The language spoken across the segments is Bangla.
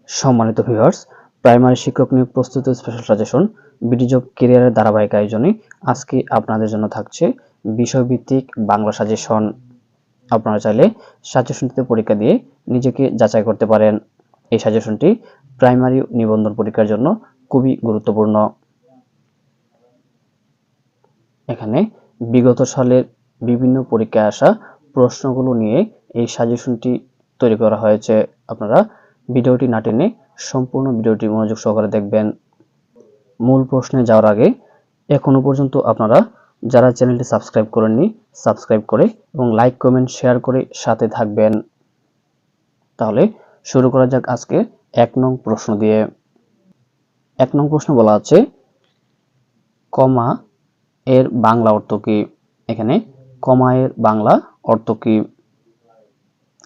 সম্মানিত ভিউয়ার্স, প্রাইমারি শিক্ষক নিয়োগ প্রস্তুতি স্পেশাল সাজেশন বিডি জব ক্যারিয়ারের ধারাবাহিক আয়োজনে আজকে আপনাদের জন্য থাকছে বিষয়ভিত্তিক বাংলা সাজেশন। আপনারা চাইলে সাজেশনটিতে পরীক্ষা দিয়ে নিজেকে যাচাই করতে পারেন। এই সাজেশনটি প্রাইমারি নিবন্ধন পরীক্ষার জন্য খুবই গুরুত্বপূর্ণ। এখানে বিগত সালের বিভিন্ন পরীক্ষায় আসা প্রশ্নগুলো নিয়ে এই সাজেশনটি তৈরি করা হয়েছে। আপনারা ভিডিওটি না টেনে সম্পূর্ণ ভিডিওটি মনোযোগ সহকারে দেখবেন। মূল প্রশ্নে যাওয়ার আগে এখনো পর্যন্ত আপনারা যারা চ্যানেলটি সাবস্ক্রাইব করেননি, সাবস্ক্রাইব করে এবং লাইক কমেন্ট শেয়ার করে সাথে থাকবেন। তাহলে শুরু করা যাক আজকে ১ নং প্রশ্ন দিয়ে। ১ নং প্রশ্ন বলা আছে, কমা এর বাংলা অর্থ কি? এখানে কমা এর বাংলা অর্থ কি?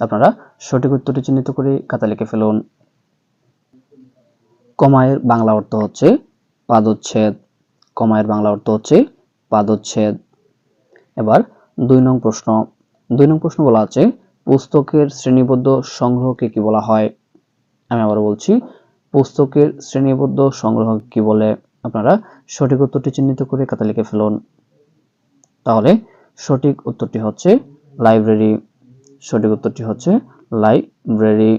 আপনারা সঠিক উত্তরটি চিহ্নিত করে খাতা লিখে ফেলুন। কমা এর বাংলা অর্থ হচ্ছে পাদচ্ছেদ। কমা এর বাংলা অর্থ হচ্ছে পাদচ্ছেদ। এবার ২ নং প্রশ্ন। ২ নং প্রশ্ন বলা আছে, পুস্তকের শ্রেণীবদ্ধ সংগ্রহকে কি বলা হয়? আমি আবার বলছি, পুস্তকের শ্রেণীবদ্ধ সংগ্রহ কি বলে? আপনারা সঠিক উত্তরটি চিহ্নিত করে খাতা লিখে ফেলুন। তাহলে সঠিক উত্তরটি হচ্ছে লাইব্রেরি। সঠিক উত্তরটি হচ্ছে লাইব্রেরি।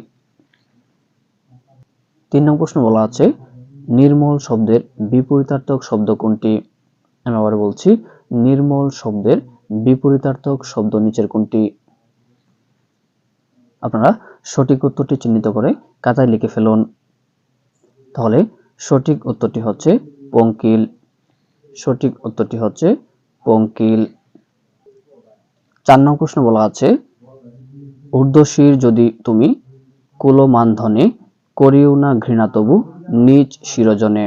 ৩ নং প্রশ্ন বলা আছে, নির্মল শব্দের বিপরীতার্থক শব্দ কোনটি? আমি আবার বলছি, নির্মল শব্দের বিপরীতার্থক শব্দ নিচের কোনটি? আপনারা সঠিক উত্তরটি চিহ্নিত করে খাতায় লিখে ফেলুন। তাহলে সঠিক উত্তরটি হচ্ছে পঙ্কিল। সঠিক উত্তরটি হচ্ছে পঙ্কিল। ৪ নং প্রশ্ন বলা আছে, ঊর্ধ্বশির যদি তুমি কুলমানধনে করিও না ঘৃণা তবু নিজ শিরোজনে।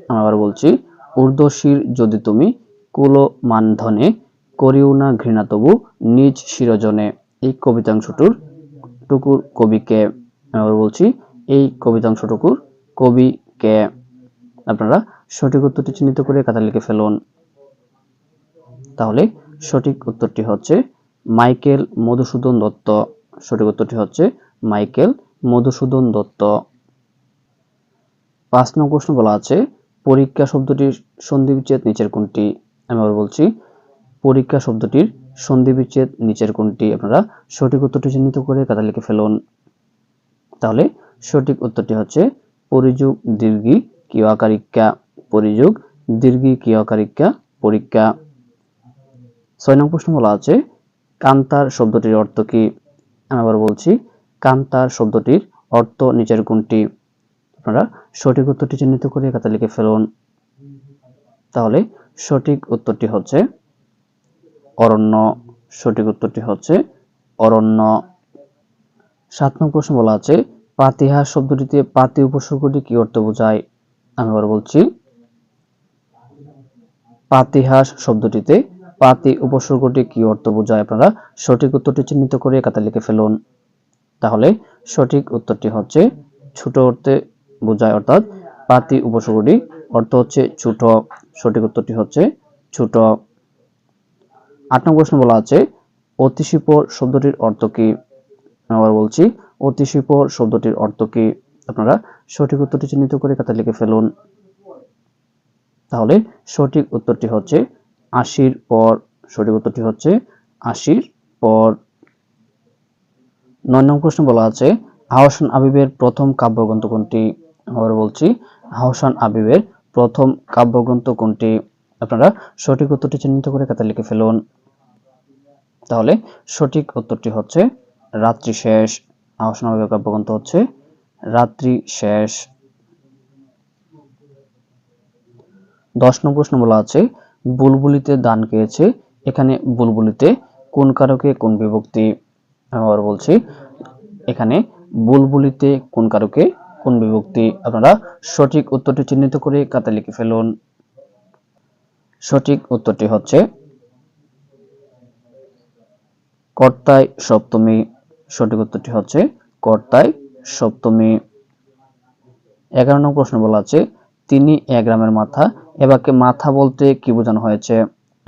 আমি আবার বলছি, ঊর্ধ্বশির যদি তুমি কুলমানধনে করিও না ঘৃণা তবু নিজ শিরোজনে। এই কবিতাংশটুকুর কবিকে। আমি আবার বলছি, এই কবিতাংশটুকুর কবিকে। আপনারা সঠিক উত্তরটি চিহ্নিত করে খাতা লিখে ফেলুন। তাহলে সঠিক উত্তরটি হচ্ছে মাইকেল মধুসূদন দত্ত। সঠিক উত্তরটি হচ্ছে মাইকেল মধুসূদন দত্ত। ৫ নং প্রশ্ন বলা আছে, পরীক্ষা শব্দটির সন্ধিবিচ্ছেদ নিচের কোনটি? আমি আবার বলছি, পরীক্ষা শব্দটির সন্ধিবিচ্ছেদ নিচের কোনটি? আপনারা সঠিক উত্তরটি চিহ্নিত করে খাতা লিখে ফেলুন। তাহলে সঠিক উত্তরটি হচ্ছে পরিযোগ দীর্ঘি কিয়াকারিকা। পরিযোগ দীর্ঘি কিয়াকারিকা পরীক্ষা। ৬ নং প্রশ্ন বলা আছে, কান্তার শব্দটির অর্থ কি? আমি আবার বলছি, কান্তার শব্দটির অর্থ নিচের কোনটি? আপনারা সঠিক উত্তরটি চিহ্নিত করে খাতা লিখে ফেলুন। তাহলে সঠিক উত্তরটি হচ্ছে অরণ্য। সঠিক উত্তরটি হচ্ছে অরণ্য। ৭ নং প্রশ্ন বলা আছে, পাতিহাস শব্দটিতে পাতি উপসর্গটি কি অর্থ বোঝায়? আমি আবার বলছি, পাতিহাস শব্দটিতে পাতি উপসর্গটি কি অর্থ বোঝায়? আপনারা সঠিক উত্তরটি চিহ্নিত করে খাতা লিখে ফেলুন। তাহলে সঠিক উত্তরটি হচ্ছে ছোট অর্থে বোঝায়, অর্থাৎ পাতি উপসর্গটি অর্থ হচ্ছে ছোট। সঠিক উত্তরটি হচ্ছে ছোট। ৮ নং প্রশ্ন বলা আছে, অতিশীপর শব্দটির অর্থ কি? আবার বলছি, অতিশীপর শব্দটির অর্থ কি? আপনারা সঠিক উত্তরটি চিহ্নিত করে খাতা লিখে ফেলুন। তাহলে সঠিক উত্তরটি হচ্ছে আশির পর। সঠিক উত্তরটি হচ্ছে আশির পর। ৯ নং প্রশ্ন বলা আছে, আহসান আবিবের প্রথম কাব্যগ্রন্থ কোনটি? আবার বলছি, আহসান আবিবের প্রথম কাব্যগ্রন্থ কোনটি? আপনারা সঠিক উত্তরটি চিহ্নিত করে খাতা লিখে ফেলুন। তাহলে সঠিক উত্তরটি হচ্ছে রাত্রি শেষ। আহসান আবিবের কাব্যগ্রন্থ হচ্ছে রাত্রি শেষ। ১০ নং প্রশ্ন বলা আছে, বুলবুলিতে দান খেয়েছে। এখানে বুলবুলিতে কোন কারকে কোন বিভক্তি? আবার বলছি, এখানে বুলবুলিতে কোন কারকে কোন বিভক্তি? আপনারা সঠিক উত্তরটি চিহ্নিত করে খাতা লিখে ফেলুন। সঠিক উত্তরটি হচ্ছে কর্তায় সপ্তমী। সঠিক উত্তরটি হচ্ছে কর্তায় সপ্তমী। ১১ নং প্রশ্ন বলা আছে, তিনি ১ গ্রামের মাথা। এবারকে মাথা বলতে কি বোঝানো হয়েছে?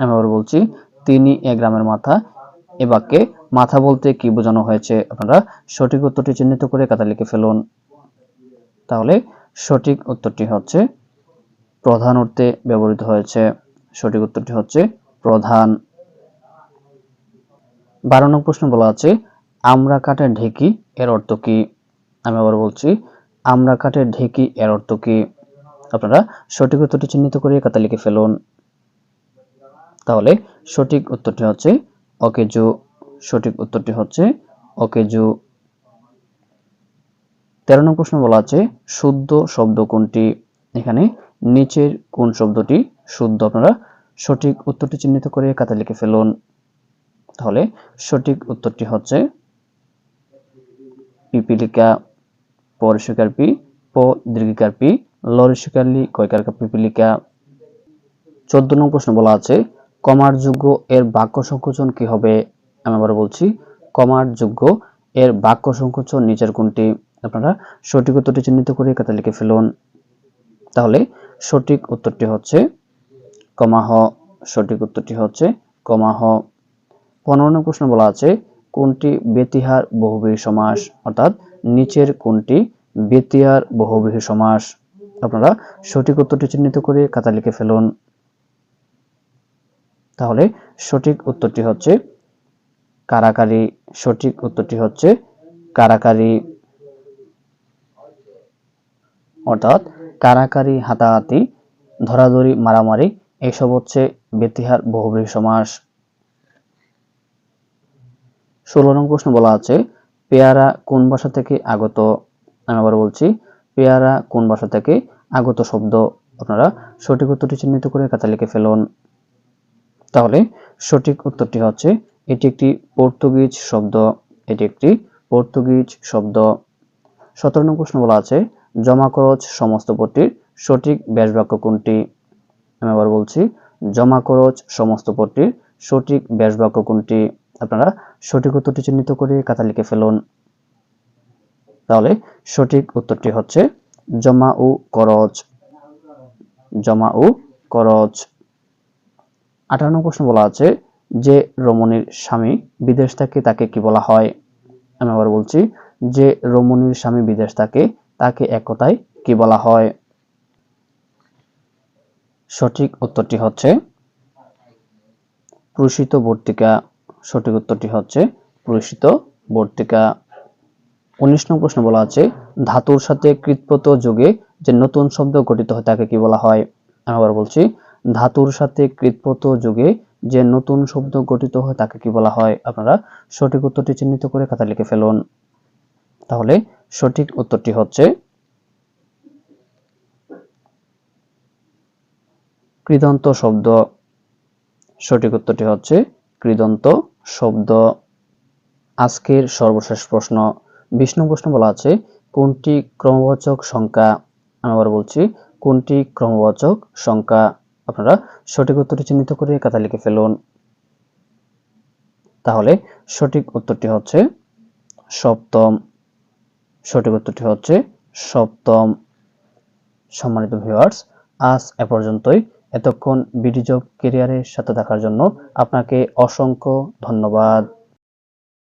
আমি আবার বলছি, তিনি ১ গ্রামের মাথা। এবারকে মাথা বলতে কি বোঝানো হয়েছে? আপনারা সঠিক উত্তরটি চিহ্নিত করে খাতা লিখে ফেলুন। তাহলে সঠিক উত্তরটি হচ্ছে প্রধান অর্থে ব্যবহৃত হয়েছে। সঠিক উত্তরটি হচ্ছে প্রধান। 12 নং প্রশ্ন বলা আছে আমরা কাঠের ঢেঁকি এর অর্থ কি? আমি আবার বলছি আমরা কাঠের ঢেঁকি এর অর্থ কি? আপনারা সঠিক উত্তরটি চিহ্নিত করে খাতায় লিখে ফেলুন। তাহলে সঠিক উত্তরটি হচ্ছে অকেজো। সঠিক উত্তরটি হচ্ছে অকেজো। 13 নং প্রশ্ন বলা আছে শুদ্ধ শব্দ কোনটি? এখানে নিচের কোন শব্দটি শুদ্ধ? আপনারা সঠিক উত্তরটি চিহ্নিত করে খাতায় লিখে ফেলুন। তাহলে সঠিক উত্তরটি হচ্ছে পিপিলিকা। পরিষ্কার পি, প দীর্ঘিকার পি, লরিষ্কার লি, কয়কার পিপিলিকা। 14 নং প্রশ্ন বলা আছে কমার যোগ্য এর বাক্য সংকোচন কি হবে? আমি আবার বলছি কমার যোগ্য এর বাক্য সংকোচন নিচের কোনটি? আপনারা সঠিক উত্তরটি চিহ্নিত করে খাতায় লিখে ফেলুন। তাহলে সঠিক উত্তরটি হচ্ছে কমাহ। সঠিক উত্তরটি হচ্ছে কমাহ। 15 নং প্রশ্ন বলা আছে কোনটি ব্যতিহার বহুব্রীহি সমাস? অর্থাৎ নিচের কোনটি ব্যতিহার বহুব্রীহি সমাস? আপনারা সঠিক উত্তরটি চিহ্নিত করে খাতায় লিখে ফেলুন। তাহলে সঠিক উত্তরটি হচ্ছে কারাকারি। সঠিক উত্তরটি হচ্ছে কারাকারি। অর্থাৎ কারাকারি, হাতাহাতি, ধরাধরি, মারামারি এইসব হচ্ছে ব্যতিহার বহুব্রীহি সমাস। 16 নং প্রশ্ন বলা আছে পেয়ারা কোন ভাষা থেকে আগত? আমি আবার বলছি পেয়ারা কোন ভাষা থেকে আগত শব্দ? আপনারা সঠিক উত্তরটি চিহ্নিত করে খাতায় লিখে ফেলুন। তাহলে সঠিক উত্তরটি হচ্ছে এটি একটি পর্তুগিজ শব্দ। এটি একটি পর্তুগিজ শব্দ। 17 নং প্রশ্ন বলা আছে জমা খরচ সমস্ত পদটির সঠিক ব্যাসবাক্য কোনটি? আমি আবার বলছি জমা খরচ সমস্ত পদটির সঠিক ব্যাসবাক্য কোনটি? আপনারা সঠিক উত্তরটি চিহ্নিত করে খাতায় লিখে ফেলুন। তাহলে সঠিক উত্তরটি হচ্ছে জমা ও খরচ। জমা ও খরচ। 18 নং প্রশ্ন বলা আছে যে রমণীর স্বামী বিদেশ থাকে তাকে কি বলা হয়? আমি আবার বলছি যে রমণীর স্বামী বিদেশ থাকে তাকে এক কথায় কি বলা হয়? সঠিক উত্তরটি হচ্ছে প্রসিত বর্তিকা। সঠিক উত্তরটি হচ্ছে প্রসিত বর্তিকা। 19 নং প্রশ্ন বলা আছে ধাতুর সাথে কৃৎপ্রত্যয় যোগে যে নতুন শব্দ গঠিত হয় তাকে কি বলা হয়? আমি আবার বলছি ধাতুর সাথে কৃৎপ্রত্যয় যোগে যে নতুন শব্দ গঠিত হয় তাকে কি বলা হয়? আপনারা সঠিক উত্তরটি চিহ্নিত করে খাতায় লিখে ফেলুন। তাহলে সঠিক উত্তরটি হচ্ছে কৃদন্ত শব্দ। সঠিক উত্তরটি হচ্ছে কৃদন্ত শব্দ। আজকের সর্বশেষ প্রশ্ন 20 নং প্রশ্ন বলা আছে কোনটি ক্রমবাচক সংখ্যা? আমি আবার বলছি কোনটি ক্রমবাচক সংখ্যা? আপনারা সঠিক উত্তরটি চিহ্নিত করে খাতায় লিখে ফেলুন। তাহলে সঠিক উত্তরটি হচ্ছে সপ্তম। সঠিক উত্তরটি হচ্ছে সপ্তম। সম্মানিত ভিউয়ার্স, আজ এ পর্যন্তই। এতক্ষণ বিডি জব ক্যারিয়ারের সাথে থাকার জন্য আপনাকে অসংখ্য ধন্যবাদ।